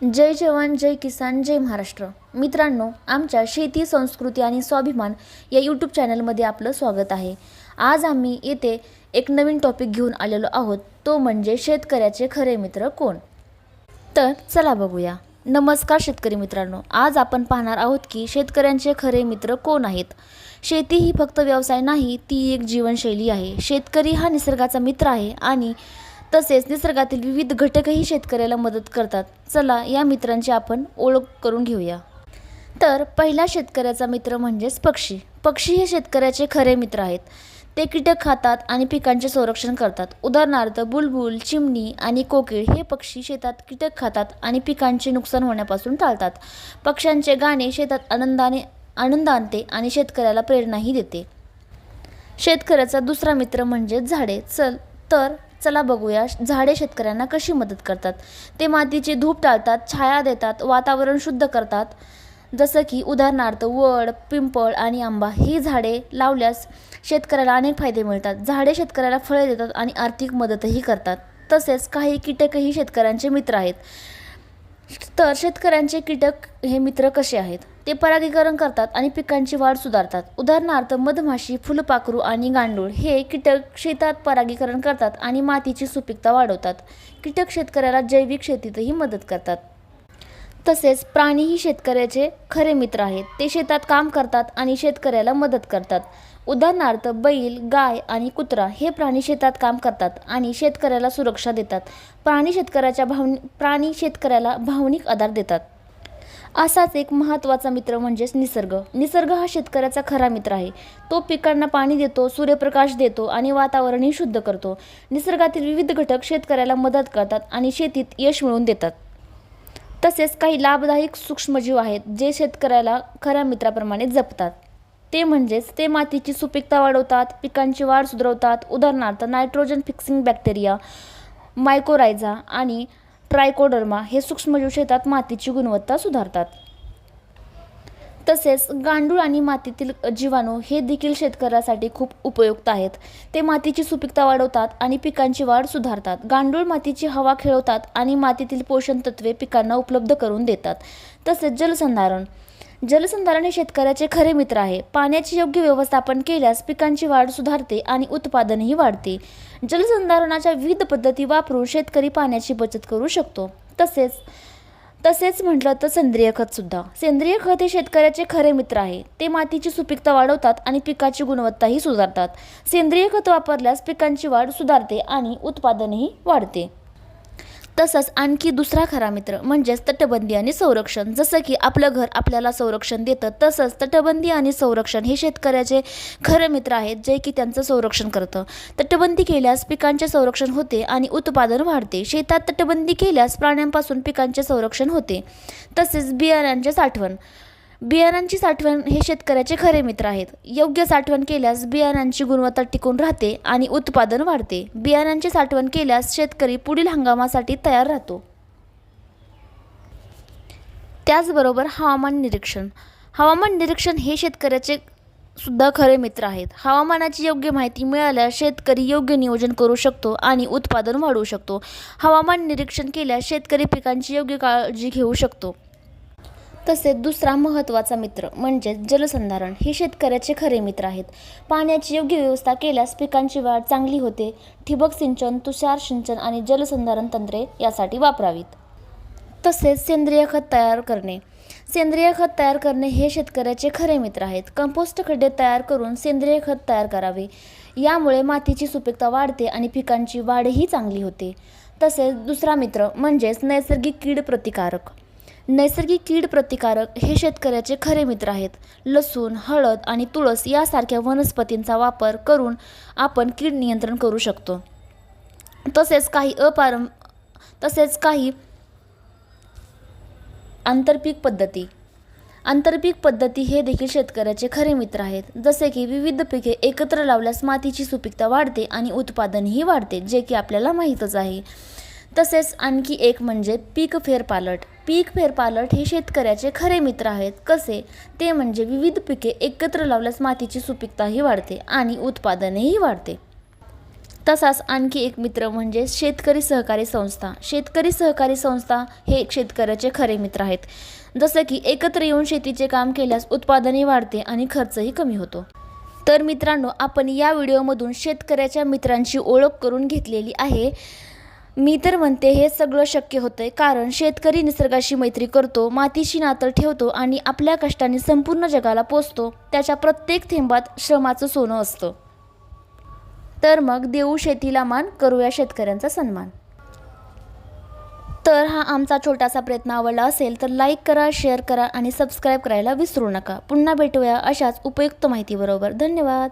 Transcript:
जय जवान जय किसान जय महाराष्ट्र. मित्रांनो, आमच्या शेती संस्कृती आणि स्वाभिमान या यूट्यूब चॅनलमध्ये आपलं स्वागत आहे. आज आम्ही येथे एक नवीन टॉपिक घेऊन आलेलो आहोत, तो म्हणजे शेतकऱ्याचे खरे मित्र कोण. तर चला बघूया. नमस्कार शेतकरी मित्रांनो, आज आपण पाहणार आहोत की शेतकऱ्यांचे खरे मित्र कोण आहेत. शेती ही फक्त व्यवसाय नाही, ती एक जीवनशैली आहे. शेतकरी हा निसर्गाचा मित्र आहे आणि तसेच निसर्गातील विविध घटकही शेतकऱ्याला मदत करतात. चला या मित्रांची आपण ओळख करून घेऊया. तर पहिला शेतकऱ्याचा मित्र म्हणजेच पक्षी. पक्षी हे शेतकऱ्याचे खरे मित्र आहेत. ते कीटक खातात आणि पिकांचे संरक्षण करतात. उदाहरणार्थ बुलबुल, चिमणी आणि कोकिळ हे पक्षी शेतात कीटक खातात आणि पिकांचे नुकसान होण्यापासून टाळतात. पक्ष्यांचे गाणे शेतात आनंद आणते आणि शेतकऱ्याला प्रेरणाही देते. शेतकऱ्याचा दुसरा मित्र म्हणजे झाडे. चला बघूया झाडे शेतकऱ्यांना कशी मदत करतात. ते मातीची धूप टाळतात, छाया देतात, वातावरण शुद्ध करतात. जसं की उदाहरणार्थ वड, पिंपळ आणि आंबा ही झाडे लावल्यास शेतकऱ्याला अनेक फायदे मिळतात. झाडे शेतकऱ्याला फळे देतात आणि आर्थिक मदतही करतात. तसेच काही कीटकही शेतकऱ्यांचे मित्र आहेत. तर शेतकऱ्यांचे कीटक हे मित्र कसे आहेत. ते परागीकरण करतात आणि पिकांची वाढ सुधारतात. उदाहरणार्थ मधमाशी, फुलपाखरू आणि गांडूळ हे कीटक शेतात परागीकरण करतात आणि मातीची सुपीकता वाढवतात. कीटक शेतकऱ्याला जैविक शेतीतही मदत करतात. तसेच प्राणीही शेतकऱ्याचे खरे मित्र आहेत. ते शेतात काम करतात आणि शेतकऱ्याला मदत करतात. उदाहरणार्थ बैल, गाय आणि कुत्रा हे प्राणी शेतात काम करतात आणि शेतकऱ्याला सुरक्षा देतात. प्राणी शेतकऱ्याला भावनिक आधार देतात. असाच एक महत्त्वाचा मित्र म्हणजेच निसर्ग. निसर्ग हा शेतकऱ्याचा खरा मित्र आहे. तो पिकांना पाणी देतो, सूर्यप्रकाश देतो आणि वातावरणही शुद्ध करतो. निसर्गातील विविध घटक शेतकऱ्याला मदत करतात आणि शेतीत यश मिळवून देतात. तसेच काही लाभदायक सूक्ष्मजीव आहेत जे शेतकऱ्याला खऱ्या मित्राप्रमाणे जपतात. ते म्हणजेच ते मातीची सुपीकता वाढवतात, पिकांची वाढ सुधारवतात. उदाहरणार्थ नायट्रोजन फिक्सिंग बॅक्टेरिया, मायकोरायझा आणि ट्रायकोडर्मा हे सूक्ष्मजीव शेतात मातीची गुणवत्ता सुधारतात. तसेच गांडूळ आणि मातीतील जीवाणू हे देखील शेतकऱ्यासाठी खूप उपयुक्त आहेत. ते मातीची सुपीकता वाढवतात आणि पिकांची वाढ सुधारतात. गांडूळ मातीची हवा खेळवतात आणि मातीतील पोषण तत्वे पिकांना उपलब्ध करून देतात. तसेच जलसंधारण हे शेतकऱ्याचे खरे मित्र आहे. पाण्याचे योग्य व्यवस्थापन केल्यास पिकांची वाढ सुधारते आणि उत्पादनही वाढते. जलसंधारणाच्या विविध पद्धती वापरून शेतकरी पाण्याची बचत करू शकतो. तसेच म्हटलं तर सेंद्रिय खत सुद्धा. सेंद्रिय खत हे शेतकऱ्याचे खरे मित्र आहे. ते मातीची सुपीकता वाढवतात आणि पिकाची गुणवत्ताही सुधारतात. सेंद्रिय खत वापरल्यास पिकांची वाढ सुधारते आणि उत्पादनही वाढते. तसंच आणखी दुसरा खरा मित्र म्हणजेच तटबंदी आणि संरक्षण. जसं की आपलं घर आपल्याला संरक्षण देतं, तसंच तटबंदी आणि संरक्षण हे शेतकऱ्याचे खरे मित्र आहेत जे की त्यांचं संरक्षण करतं. तटबंदी केल्यास पिकांचे संरक्षण होते आणि उत्पादन वाढते. शेतात तटबंदी केल्यास प्राण्यांपासून पिकांचे संरक्षण होते. तसेच बियाणांची साठवण हे शेतकऱ्याचे खरे मित्र आहेत. योग्य साठवण केल्यास बियाणांची गुणवत्ता टिकून राहते आणि उत्पादन वाढते. बियाणांची साठवण केल्यास शेतकरी पुढील हंगामासाठी तयार राहतो. त्याचबरोबर हवामान निरीक्षण हे शेतकऱ्याचे सुद्धा खरे मित्र आहेत. हवामानाची योग्य माहिती मिळाल्यास शेतकरी योग्य नियोजन करू शकतो आणि उत्पादन वाढवू शकतो. हवामान निरीक्षण केल्यास शेतकरी पिकांची योग्य काळजी घेऊ शकतो. तसेच दुसरा महत्त्वाचा मित्र म्हणजे जलसंधारण हे शेतकऱ्याचे खरे मित्र आहेत. पाण्याची योग्य व्यवस्था केल्यास पिकांची वाढ चांगली होते. ठिबक सिंचन, तुषार सिंचन आणि जलसंधारण तंत्रे यासाठी वापरावीत. तसेच सेंद्रिय खत तयार करणे हे शेतकऱ्याचे खरे मित्र आहेत. कंपोस्ट खड्डे तयार करून सेंद्रिय खत तयार करावे. यामुळे मातीची सुपीकता वाढते आणि पिकांची वाढही चांगली होते. तसेच दुसरा मित्र म्हणजेच नैसर्गिक कीड प्रतिकारक हे शेतकऱ्याचे खरे मित्र आहेत. लसूण, हळद आणि तुळस यासारख्या वनस्पतींचा वापर करून आपण कीड नियंत्रण करू शकतो. तसेच काही आंतरपीक पद्धती हे देखील शेतकऱ्याचे खरे मित्र आहेत. जसे की विविध पिके एकत्र लावल्यास मातीची सुपीकता वाढते आणि उत्पादनही वाढते, जे की आपल्याला माहीतच आहे. तसेच आणखी एक म्हणजे पीक फेरपालट हे शेतकऱ्याचे खरे मित्र आहेत. कसे ते म्हणजे विविध पिके एकत्र लावल्यास मातीची सुपीकताही वाढते आणि उत्पादनही वाढते. तसाच आणखी एक मित्र म्हणजे शेतकरी सहकारी संस्था. शेतकरी सहकारी संस्था हे शेतकऱ्याचे खरे मित्र आहेत. जसं की एकत्र येऊन शेतीचे काम केल्यास उत्पादनही वाढते आणि खर्चही कमी होतो. तर मित्रांनो, आपण या व्हिडिओमधून शेतकऱ्याच्या मित्रांची ओळख करून घेतलेली आहे. मी तर म्हणते हे सगळं शक्य होतंय कारण शेतकरी निसर्गाशी मैत्री करतो, मातीशी नातं ठेवतो आणि आपल्या कष्टाने संपूर्ण जगाला पोचतो. त्याच्या प्रत्येक थेंबात श्रमाचं सोनं असतं. तर मग देऊ शेतीला मान, करूया शेतकऱ्यांचा सन्मान. तर हा आमचा छोटासा प्रयत्न आवडला असेल तर लाईक करा, शेअर करा आणि सबस्क्राईब करायला विसरू नका. पुन्हा भेटूया अशाच उपयुक्त माहितीबरोबर. धन्यवाद.